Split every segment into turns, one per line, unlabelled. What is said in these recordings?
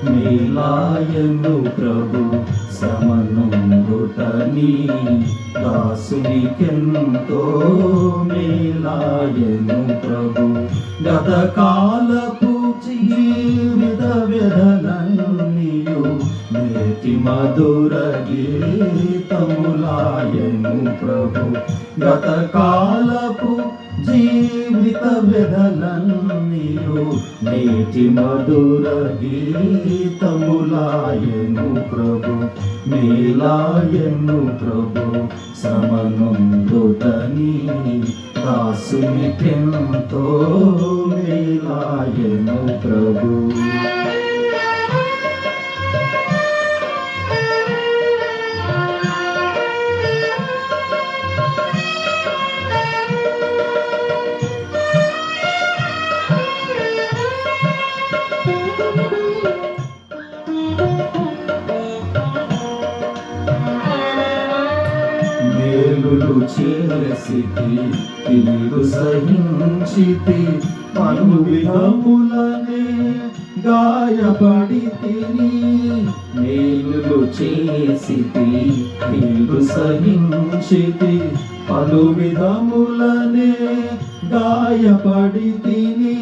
మేలాయను ప్రభు శ్రమనుండుటని దాసునికెంతో మేలాయను ప్రభు గతకాలపు జీవిత వ్యధలన్నీయు నేటి మధుర గీతములాయను ప్రభు గతకాలపు జీవిత వ్యధలన్నీయు నేటి మధుర గీతములాయను ప్రభు మేలాయను ప్రభు శ్రమనుందుటని దాసునికెంతో మేలాయను ప్రభు మేలులు చేసితి కీడు సహించితి పలు విధములనే గాయపడితిని మేలులు చేసితి కీడు సహించితి పలు విధములనే గాయపడితిని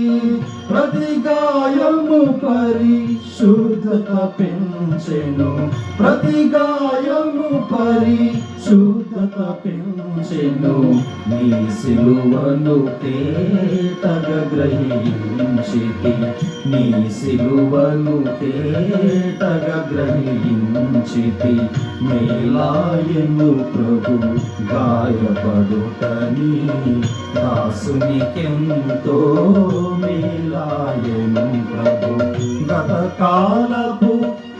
ప్రతి గాయము పరిశుద్ధత పెంచెను ప్రతి గాయము పరిశుద్ధత పెంచెను నీ సిలువను తేటగా గ్రహించితి నీ సిలువను తేటగా గ్రహించితి మేలాయను ప్రభు గాయపడుటని దాసునికెంతో మేలాయను ప్రభు గతకాలపు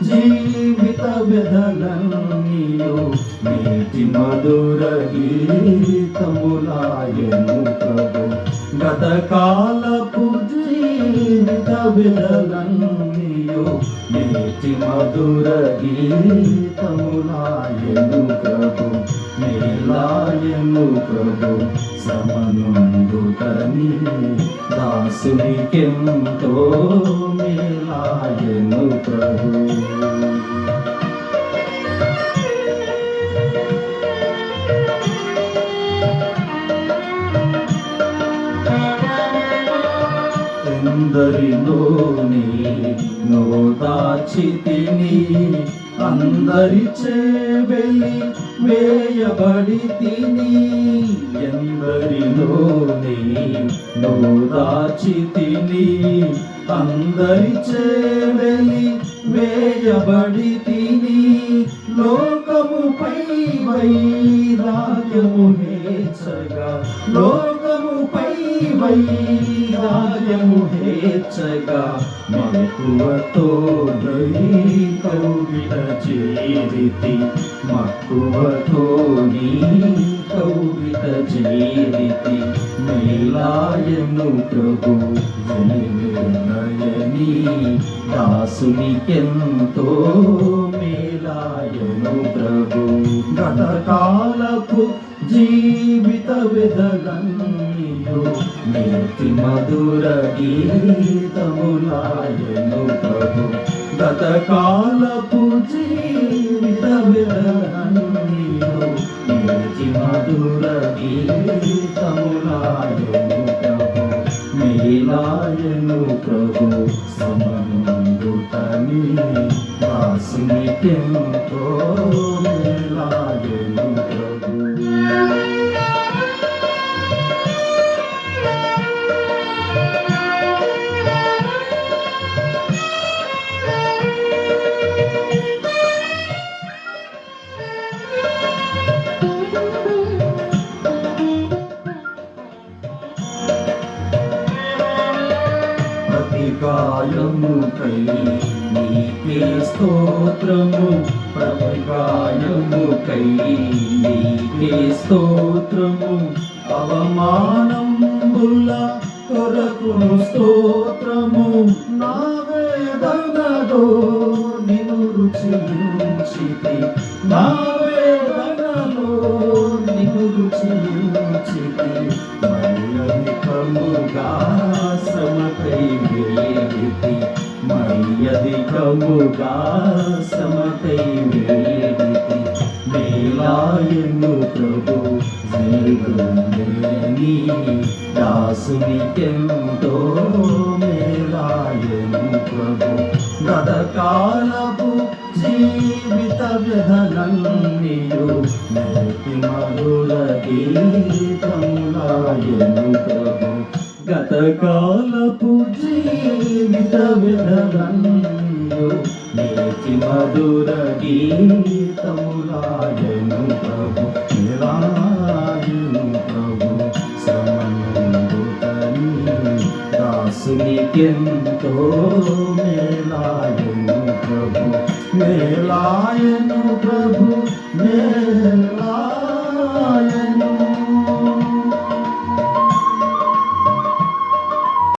జీవిత వ్యధలన్నీయు నేటి మధుర గీతములాయను ప్రభు గతకాలపు జీవిత వ్యధలన్నీయు నేటి మధుర గీతములాయను ప్రభు మేలాయను ప్రభు శ్రమనుందుటని దాసునికెంతో మేలాయను ప్రభు ఎందరిలోని దాచితిని అందరి చేవెలి వేయబడి తిని ఎందరిలోని దాచితిని అందరి చేవెలి వేయబడి తిని లోకముపై వైరాగ్యము హేచ్చగా లోకముపై వైరాగ్యము హేచ్చగా మక్కువతో కౌగిట చేరితి మక్కువతో నీ కౌగిట చేరితి మేలాయను ప్రభు నయని దాసునికెంతో మేలాయను ప్రభు గతకాలపు జీవిత వ్యధలన్నీయు నేటి మధుర గీతములాయను ప్రభు గతకాలపు జీవిత వ్యధలన్నీయు నేటి మధుర గీతములాయను ప్రభు మేలాయను ప్రభు శ్రమనుందుటని దాసునికెంతో మేలాయను ప్రభు గాయముకై నీకే స్తోత్రము ప్రతి గాయముకై నీకే స్తోత్రము అవమానంబుల కొరకును స్తోత్రము నా వేదనలో నిన్ను రుచించితి నా వేదనలో నిన్ను రుచించితి మర్యాదికముగా శ్రమకై వేడితి మర్యాదికముగా బహుగా శ్రమకై వేడితి మేలాయను ప్రభు జీవని దాసునికెంతో మేలాయను ప్రభు గతకాలపు జీవిత వ్యధనన్నీయు నేటి మధుర గీతములాయను ప్రభు గతకాలపు జీవిత వ్యధనన్నీయు నేటి మధుర గీతములాయను ప్రభు నిరాయను ప్రభు శ్రమనుందుతని దాసునికెంతో మేలాయను ప్రభు మేలాయను ప్రభు మేలాయను